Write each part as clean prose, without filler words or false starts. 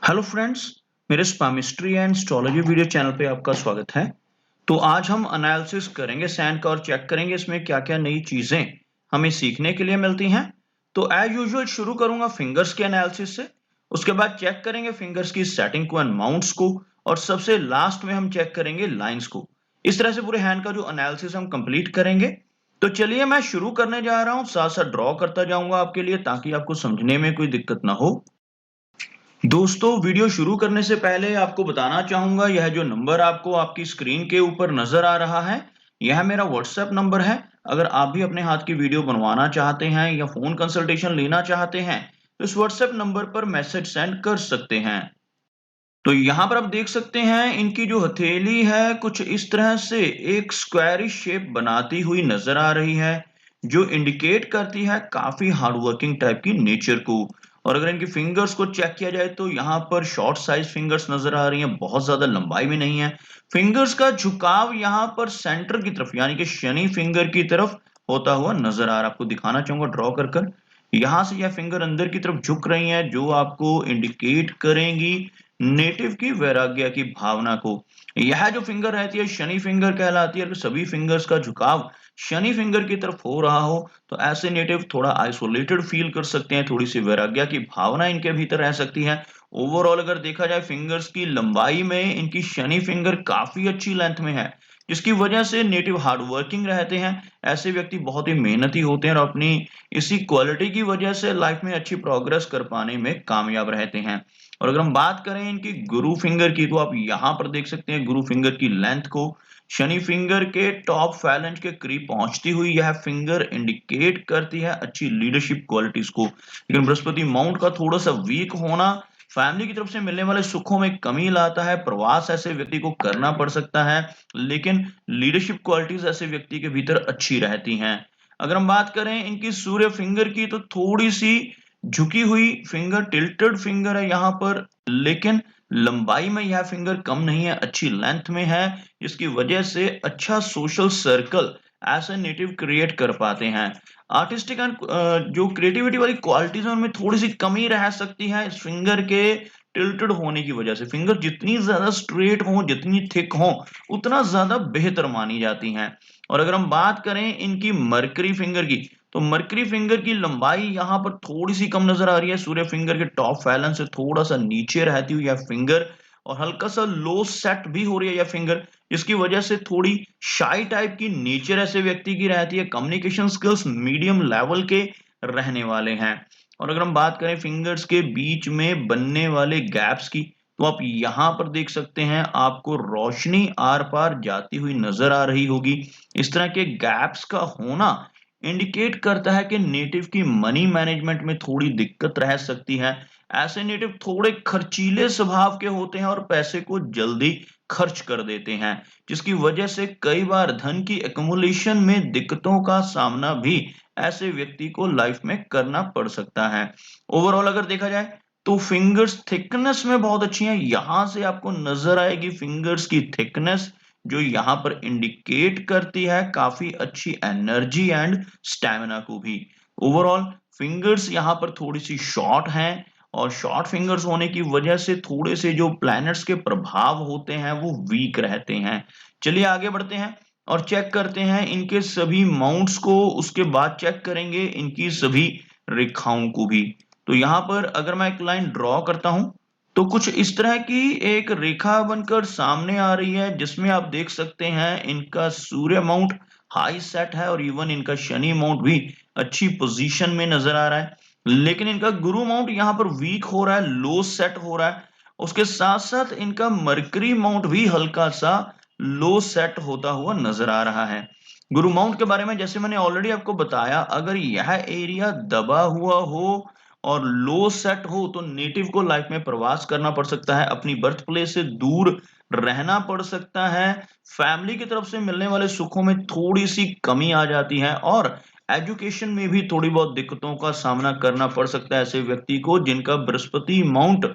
Hello friends, मेरे स्पामिस्ट्री and astrology video channel पे आपका स्वागत है। तो आज हम एनालिसिस करेंगे सैन का और चेक करेंगे इसमें क्या-क्या नई चीजें हमें सीखने के लिए मिलती हैं। तो एज यूजुअल शुरू करूंगा फिंगर्स के एनालिसिस से, उसके बाद चेक करेंगे फिंगर्स की सेटिंग को एंड माउंट्स को, और सबसे लास्ट में हम चेक करेंगे लाइंस को। इस तरह से पूरे हैंड का जो एनालिसिस हम कंप्लीट करेंगे। तो चलिए मैं शुरू करने जा रहा हूँ, साथ साथ ड्रॉ करता जाऊंगा आपके लिए ताकि आपको समझने में कोई दिक्कत ना हो। दोस्तों, वीडियो शुरू करने से पहले आपको बताना चाहूंगा, यह जो नंबर आपको आपकी स्क्रीन के ऊपर नजर आ रहा है, यह मेरा व्हाट्सएप नंबर है। अगर आप भी अपने हाथ की वीडियो बनवाना चाहते हैं या फोन कंसल्टेशन लेना चाहते हैं तो इस व्हाट्सएप नंबर पर मैसेज सेंड कर सकते हैं। तो यहाँ पर आप देख सकते हैं इनकी जो हथेली है कुछ इस तरह से एक स्क्वायरिश शेप बनाती हुई नजर आ रही है, जो इंडिकेट करती है काफी हार्ड वर्किंग टाइप की नेचर को। और अगर इनकी फिंगर्स को चेक किया जाए तो यहाँ पर शॉर्ट साइज फिंगर्स नजर आ रही हैं, बहुत ज्यादा लंबाई में नहीं है। फिंगर्स का झुकाव यहाँ पर सेंटर की तरफ यानी कि शनि फिंगर की तरफ होता हुआ नजर आ रहा है। आपको दिखाना चाहूंगा ड्रॉ कर कर, यहाँ से यह फिंगर अंदर की तरफ झुक रही है, जो आपको इंडिकेट करेंगी नेटिव की वैराग्य की भावना को। यह जो फिंगर रहती है शनि फिंगर कहलाती है। अगर सभी फिंगर्स का झुकाव शनि फिंगर की तरफ हो रहा हो तो ऐसे नेटिव थोड़ा आइसोलेटेड फील कर सकते हैं, थोड़ी सी वैराग्य की भावना इनके भीतर रह सकती है। ओवरऑल अगर देखा जाए फिंगर्स की लंबाई में इनकी शनि फिंगर काफी अच्छी लेंथ में है, जिसकी वजह से नेटिव हार्ड वर्किंग रहते हैं। ऐसे व्यक्ति बहुत ही मेहनती होते हैं और अपनी इसी क्वालिटी की वजह से लाइफ में अच्छी प्रोग्रेस कर पाने में कामयाब रहते हैं। और अगर हम बात करें इनकी गुरु फिंगर की तो आप यहाँ पर देख सकते हैं गुरु फिंगर की लेंथ को। शनि फिंगर के टॉप फैलेंज के करीब पहुंचती हुई यह फिंगर इंडिकेट करती है अच्छी लीडरशिप क्वालिटीज को। लेकिन बृहस्पति माउंट का थोड़ा सा वीक होना फैमिली की तरफ से मिलने वाले सुखों में कमी लाता है। प्रवास ऐसे व्यक्ति को करना पड़ सकता है, लेकिन लीडरशिप क्वालिटीज ऐसे व्यक्ति के भीतर अच्छी रहती हैं। अगर हम बात करें इनकी सूर्य फिंगर की तो थोड़ी सी झुकी हुई फिंगर, टिल्टेड फिंगर है यहाँ पर, लेकिन लंबाई में यह फिंगर कम नहीं है, अच्छी लेंथ में है, जिसकी वजह से अच्छा सोशल सर्कल ऐसे नेटिव क्रिएट कर पाते हैं। आर्टिस्टिक एंड जो क्रिएटिविटी वाली क्वालिटीज है उनमें थोड़ी सी कमी रह सकती है इस फिंगर के टिल्टेड होने की वजह से। फिंगर जितनी ज्यादा स्ट्रेट हो, जितनी थिक हो, उतना ज्यादा बेहतर मानी जाती हैं। और अगर हम बात करें इनकी मरकरी फिंगर की तो मरकरी फिंगर की लंबाई यहाँ पर थोड़ी सी कम नजर आ रही है। सूर्य फिंगर के टॉप फैलन से थोड़ा सा नीचे रहती हुई यह फिंगर, और हल्का सा लो सेट भी हो रही है यह फिंगर, जिसकी वजह से थोड़ी शाई टाइप की नेचर ऐसे व्यक्ति की रहती है। कम्युनिकेशन स्किल्स मीडियम लेवल के रहने वाले हैं। और अगर हम बात करें फिंगर्स के बीच में बनने वाले गैप्स की तो आप यहाँ पर देख सकते हैं आपको रोशनी आर पार जाती हुई नजर आ रही होगी। इस तरह के गैप्स का होना इंडिकेट करता है कि नेटिव की मनी मैनेजमेंट में थोड़ी दिक्कत रह सकती है। ऐसे नेटिव थोड़े खर्चीले स्वभाव के होते हैं और पैसे को जल्दी खर्च कर देते हैं, जिसकी वजह से कई बार धन की एक्युमुलेशन में दिक्कतों का सामना भी ऐसे व्यक्ति को लाइफ में करना पड़ सकता है। ओवरऑल अगर देखा जाए तो फिंगर्स थिकनेस में बहुत अच्छी हैं। यहां से आपको नजर आएगी फिंगर्स की थिकनेस, जो यहाँ पर इंडिकेट करती है काफी अच्छी एनर्जी एंड स्टैमिना को भी। ओवरऑल फिंगर्स यहाँ पर थोड़ी सी शॉर्ट हैं, और शॉर्ट फिंगर्स होने की वजह से थोड़े से जो प्लैनेट्स के प्रभाव होते हैं वो वीक रहते हैं। चलिए आगे बढ़ते हैं और चेक करते हैं इनके सभी माउंट्स को, उसके बाद चेक करेंगे इनकी सभी रेखाओं को भी। तो यहाँ पर अगर मैं एक लाइन ड्रॉ करता हूं तो कुछ इस तरह की एक रेखा बनकर सामने आ रही है, जिसमें आप देख सकते हैं इनका सूर्य माउंट हाई सेट है और इवन इनका शनि माउंट भी अच्छी पोजीशन में नजर आ रहा है। लेकिन इनका गुरु माउंट यहाँ पर वीक हो रहा है, लो सेट हो रहा है। उसके साथ साथ इनका मरकरी माउंट भी हल्का सा लो सेट होता हुआ नजर आ रहा है। गुरु माउंट के बारे में जैसे मैंने ऑलरेडी आपको बताया, अगर यह एरिया दबा हुआ हो और लो सेट हो तो नेटिव को लाइफ में प्रवास करना पड़ सकता है, अपनी बर्थ प्लेस से दूर रहना पड़ सकता है, फैमिली की तरफ से मिलने वाले सुखों में थोड़ी सी कमी आ जाती है, और एजुकेशन में भी थोड़ी बहुत दिक्कतों का सामना करना पड़ सकता है ऐसे व्यक्ति को जिनका बृहस्पति माउंट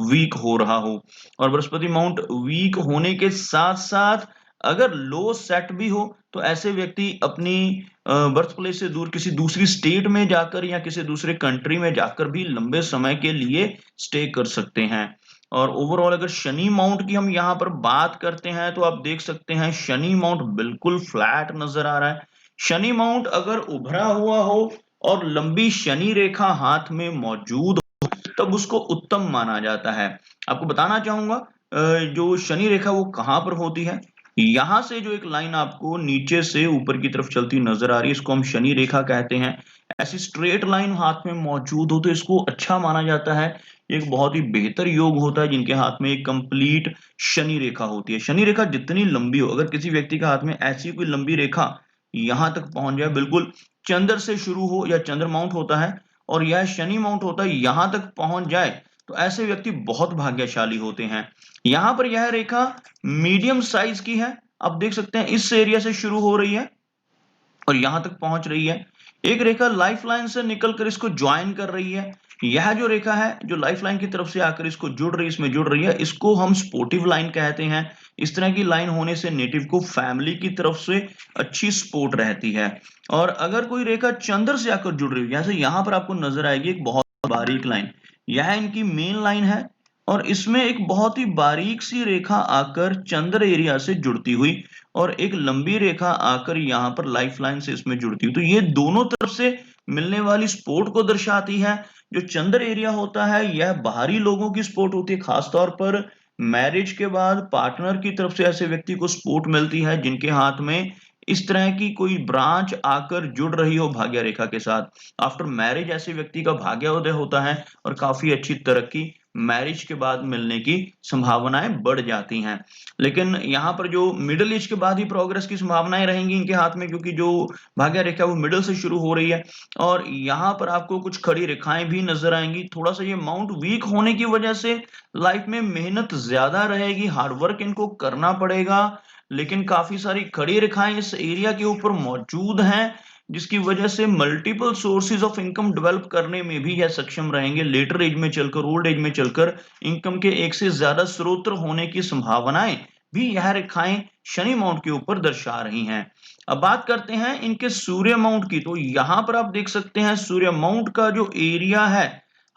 वीक हो रहा हो। और बृहस्पति माउंट वीक होने के साथ साथ अगर लो सेट भी हो तो ऐसे व्यक्ति अपनी बर्थ प्लेस से दूर किसी दूसरी स्टेट में जाकर या किसी दूसरे कंट्री में जाकर भी लंबे समय के लिए स्टे कर सकते हैं। और ओवरऑल अगर शनि माउंट की हम यहाँ पर बात करते हैं तो आप देख सकते हैं शनि माउंट बिल्कुल फ्लैट नजर आ रहा है। शनि माउंट अगर उभरा हुआ हो और लंबी शनि रेखा हाथ में मौजूद हो तब उसको उत्तम माना जाता है। आपको बताना चाहूंगा जो शनि रेखा वो कहाँ पर होती है। यहां से जो एक लाइन आपको नीचे से ऊपर की तरफ चलती नजर आ रही है इसको हम शनि रेखा कहते हैं। ऐसी स्ट्रेट लाइन हाथ में मौजूद हो तो इसको अच्छा माना जाता है। एक बहुत ही बेहतर योग होता है जिनके हाथ में एक कंप्लीट शनि रेखा होती है। शनि रेखा जितनी लंबी हो, अगर किसी व्यक्ति के हाथ में ऐसी कोई लंबी रेखा यहां तक पहुंच जाए, बिल्कुल चंद्र से शुरू हो या चंद्र माउंट होता है और यह शनि माउंट होता है, यहां तक पहुंच जाए तो ऐसे व्यक्ति बहुत भाग्यशाली होते हैं। यहां पर यह रेखा मीडियम साइज की है। आप देख सकते हैं इस एरिया से शुरू हो रही है और यहां तक पहुंच रही है। एक रेखा लाइफ लाइन से निकलकर इसको ज्वाइन कर रही है। यह जो रेखा है जो लाइफ लाइन की तरफ से आकर इसको जुड़ रही इसमें जुड़ रही है, इसको हम स्पोर्टिव लाइन कहते हैं। इस तरह की लाइन होने से नेटिव को फैमिली की तरफ से अच्छी सपोर्ट रहती है। और अगर कोई रेखा चंद्र से आकर जुड़ रही है, जैसे यहां पर आपको नजर आएगी एक बहुत बारीक लाइन, यह इनकी मेन लाइन है और इसमें एक बहुत ही बारीक सी रेखा आकर चंद्र एरिया से जुड़ती हुई और एक लंबी रेखा आकर यहाँ पर लाइफ लाइन से इसमें जुड़ती हुई, तो ये दोनों तरफ से मिलने वाली सपोर्ट को दर्शाती है। जो चंद्र एरिया होता है यह बाहरी लोगों की सपोर्ट होती है, खासतौर पर मैरिज के बाद पार्टनर की तरफ से ऐसे व्यक्ति को सपोर्ट मिलती है जिनके हाथ में इस तरह की कोई ब्रांच आकर जुड़ रही हो भाग्य रेखा के साथ। आफ्टर मैरिज ऐसे व्यक्ति का भाग्योदय होता है और काफी अच्छी तरक्की मैरिज के बाद मिलने की संभावनाएं बढ़ जाती हैं। लेकिन यहाँ पर जो मिडिल एज के बाद ही प्रोग्रेस की संभावनाएं रहेंगी इनके हाथ में, क्योंकि जो भाग्य रेखा वो मिडिल से शुरू हो रही है और यहाँ पर आपको कुछ खड़ी रेखाएं भी नजर आएंगी। थोड़ा सा ये माउंट वीक होने की वजह से लाइफ में मेहनत ज्यादा रहेगी, हार्डवर्क इनको करना पड़ेगा, लेकिन काफी सारी खड़ी रेखाएं इस एरिया के ऊपर मौजूद हैं जिसकी वजह से multiple sources of income develop करने में भी यह सक्षम रहेंगे। लेटर एज में चलकर, ओल्ड एज में चलकर इनकम के एक से ज्यादा स्रोत होने की संभावनाएं भी यह रेखाएं शनि माउंट के ऊपर दर्शा रही हैं। अब बात करते हैं इनके सूर्य माउंट की। तो यहां पर आप देख सकते हैं सूर्य माउंट का जो एरिया है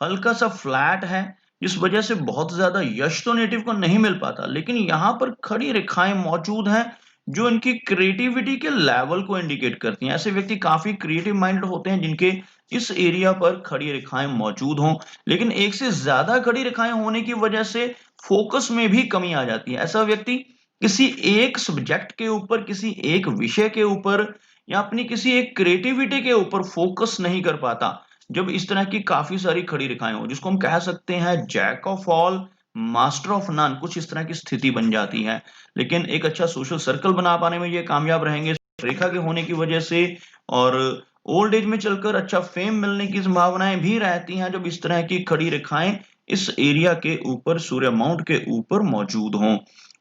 हल्का सा फ्लैट है, इस वजह से बहुत ज्यादा यश तो नेटिव को नहीं मिल पाता, लेकिन यहाँ पर खड़ी रेखाएं मौजूद हैं जो इनकी क्रिएटिविटी के लेवल को इंडिकेट करती हैं। ऐसे व्यक्ति काफी क्रिएटिव माइंडेड होते हैं जिनके इस एरिया पर खड़ी रेखाएं मौजूद हों, लेकिन एक से ज्यादा खड़ी रेखाएं होने की वजह से फोकस में भी कमी आ जाती है। ऐसा व्यक्ति किसी एक सब्जेक्ट के ऊपर, किसी एक विषय के ऊपर या अपनी किसी एक क्रिएटिविटी के ऊपर फोकस नहीं कर पाता जब इस तरह की काफी सारी खड़ी रेखाएं हो, जिसको हम कह सकते हैं jack of all master of none, कुछ इस तरह की स्थिति बन जाती है। लेकिन एक अच्छा सोशल सर्कल बना पाने में ये कामयाब रहेंगे रेखा के होने की वजह से, और ओल्ड एज में चलकर अच्छा फेम मिलने की संभावनाएं भी रहती हैं जब इस तरह की खड़ी रेखाएं इस एरिया के ऊपर, सूर्य माउंट के ऊपर मौजूद हों।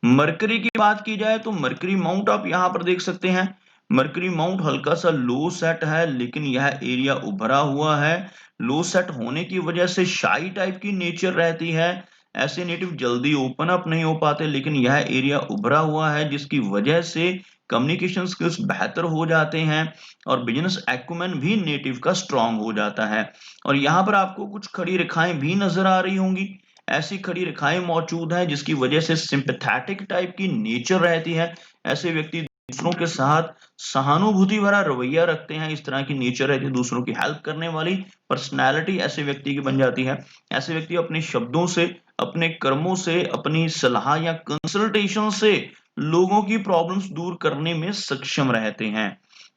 मरकरी की बात की जाए तो मरकरी माउंट आप यहाँ पर देख सकते हैं। मरकरी माउंट हल्का सा लो सेट है, लेकिन यह एरिया उभरा हुआ है। लो सेट होने की वजह से शाई टाइप की नेचर रहती है, ऐसे नेटिव जल्दी ओपन अप नहीं हो पाते, लेकिन यह एरिया उभरा हुआ है जिसकी वजह से कम्युनिकेशन स्किल्स बेहतर हो जाते हैं और बिजनेस एक्यूमेन भी नेटिव का स्ट्रांग हो जाता है। और यहाँ पर आपको कुछ खड़ी रेखाएं भी नजर आ रही होंगी। ऐसी खड़ी रेखाएं मौजूद हैं जिसकी वजह से सिंपैथेटिक टाइप की नेचर रहती है। ऐसे व्यक्ति दूसरों के साथ सहानुभूति भरा रवैया रखते हैं, इस तरह की नेचर रहती है, दूसरों की हेल्प करने वाली पर्सनैलिटी ऐसे व्यक्ति की बन जाती है। ऐसे व्यक्ति अपने शब्दों से, अपने कर्मों से, अपनी सलाह या कंसल्टेशन से लोगों की प्रॉब्लम्स दूर करने में सक्षम रहते हैं।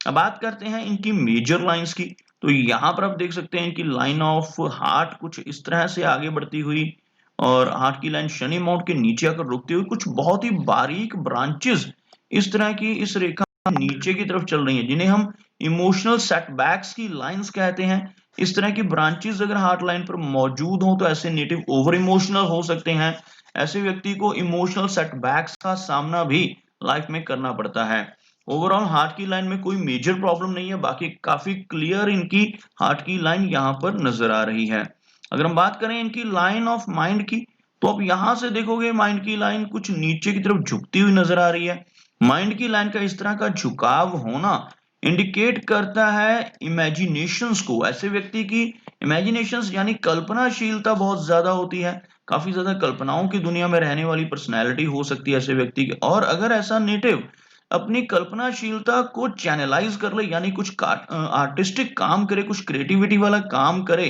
अब बात करते हैं इनकी मेजर लाइंस की। तो यहाँ पर आप देख सकते हैं इनकी लाइन ऑफ हार्ट कुछ इस तरह से आगे बढ़ती हुई और हार्ट की लाइन शनि माउंट के नीचे आकर रुकती हुई कुछ बहुत ही बारीक ब्रांचेस इस तरह की इस रेखा नीचे की तरफ चल रही है, जिन्हें हम इमोशनल सेटबैक्स की लाइंस कहते हैं। इस तरह की ब्रांचेस अगर हार्ट लाइन पर मौजूद हो तो ऐसे नेटिव ओवर इमोशनल हो सकते हैं। ऐसे व्यक्ति को इमोशनल सेटबैक्स का सामना भी लाइफ में करना पड़ता है। ओवरऑल हार्ट की लाइन में कोई मेजर प्रॉब्लम नहीं है, बाकी काफी क्लियर इनकी हार्ट की लाइन यहाँ पर नजर आ रही है। अगर हम बात करें इनकी लाइन ऑफ माइंड की, तो आप यहां से देखोगे माइंड की लाइन कुछ नीचे की तरफ झुकती हुई नजर आ रही है। माइंड की लाइन का इस तरह का झुकाव होना इंडिकेट करता है इमेजिनेशंस को। ऐसे व्यक्ति की इमेजिनेशंस यानी कल्पनाशीलता बहुत ज्यादा होती है, काफी ज्यादा कल्पनाओं की दुनिया में रहने वाली पर्सनैलिटी हो सकती है ऐसे व्यक्ति की। और अगर ऐसा नेटिव अपनी कल्पनाशीलता को चैनलाइज कर ले यानी कुछ आर्टिस्टिक काम करे, कुछ क्रिएटिविटी वाला काम करे,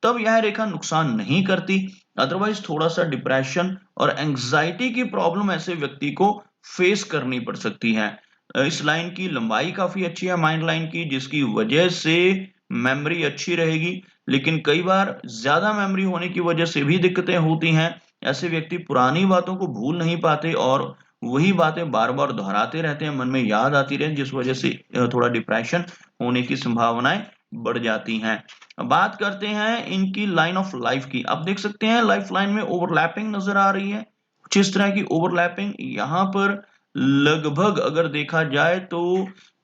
तब यह रेखा नुकसान नहीं करती। अदरवाइज थोड़ा सा डिप्रेशन और एंग्जाइटी की प्रॉब्लम ऐसे व्यक्ति को फेस करनी पड़ सकती है। इस लाइन की लंबाई काफी अच्छी है माइंड लाइन की, जिसकी वजह से मेमोरी अच्छी रहेगी। लेकिन कई बार ज्यादा मेमोरी होने की वजह से भी दिक्कतें होती हैं। ऐसे व्यक्ति पुरानी बातों को भूल नहीं पाते और वही बातें बार बार दोहराते रहते हैं, मन में याद आती रहे, जिस वजह से थोड़ा डिप्रेशन होने की संभावनाएं बढ़ जाती हैं। अब बात करते हैं इनकी लाइन ऑफ लाइफ की। आप देख सकते हैं लाइफ लाइन में ओवरलैपिंग नजर आ रही है। कुछ इस तरह की ओवरलैपिंग यहाँ पर लगभग अगर देखा जाए तो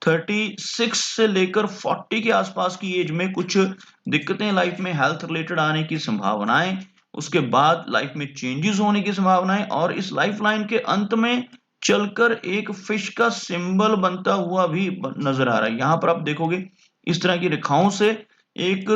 36 से लेकर 40 के आसपास की एज में कुछ दिक्कतें लाइफ में हेल्थ रिलेटेड आने की संभावनाएं, उसके बाद लाइफ में चेंजेस होने की संभावनाएं, और इस लाइफ लाइन के अंत में चलकर एक फिश का सिंबल बनता हुआ भी नजर आ रहा है। यहाँ पर आप देखोगे इस तरह की रेखाओं से एक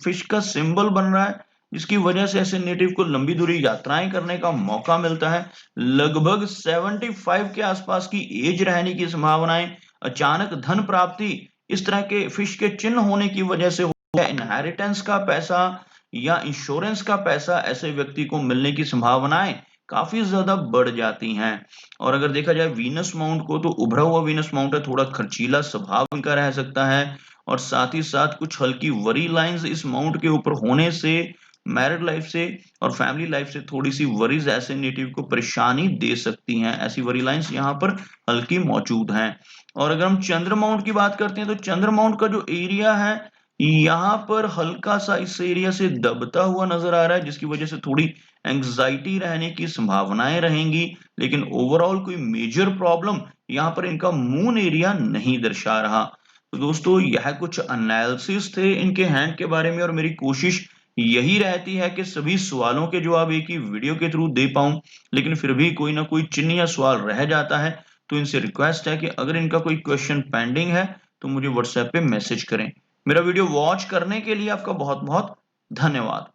फिश का सिंबल बन रहा है, जिसकी वजह से ऐसे नेटिव को लंबी दूरी यात्राएं करने का मौका मिलता है। लगभग 75 के आसपास की एज रहने की संभावनाएं, अचानक धन प्राप्ति इस तरह के फिश के चिन्ह होने की वजह से, इनहेरिटेंस का पैसा या इंश्योरेंस का पैसा ऐसे व्यक्ति को मिलने की संभावनाएं काफी ज्यादा बढ़ जाती हैं। और अगर देखा जाए वीनस माउंट को, तो उभरा हुआ वीनस माउंट है, थोड़ा खर्चीला स्वभाव इनका रह सकता है, और साथ ही साथ कुछ हल्की वरी लाइंस इस माउंट के ऊपर होने से मैरिड लाइफ से और फैमिली लाइफ से थोड़ी सी वरीज ऐसे नेटिव को परेशानी दे सकती हैं। ऐसी वरी लाइंस यहाँ पर हल्की मौजूद हैं। और अगर हम चंद्र माउंट की बात करते हैं, तो चंद्र माउंट का जो एरिया है यहाँ पर हल्का सा इस एरिया से दबता हुआ नजर आ रहा है, जिसकी वजह से थोड़ी एंग्जाइटी रहने की संभावनाएं रहेंगी। लेकिन ओवरऑल कोई मेजर प्रॉब्लम यहाँ पर इनका मून एरिया नहीं दर्शा रहा। तो दोस्तों यह कुछ एनालिसिस थे इनके हैंड के बारे में, और मेरी कोशिश यही रहती है कि सभी सवालों के जवाब एक ही वीडियो के थ्रू दे पाऊं। लेकिन फिर भी कोई ना कोई चिन्ह या सवाल रह जाता है, तो इनसे रिक्वेस्ट है कि अगर इनका कोई क्वेश्चन पेंडिंग है तो मुझे व्हाट्सएप पे मैसेज करें। मेरा वीडियो वॉच करने के लिए आपका बहुत बहुत धन्यवाद।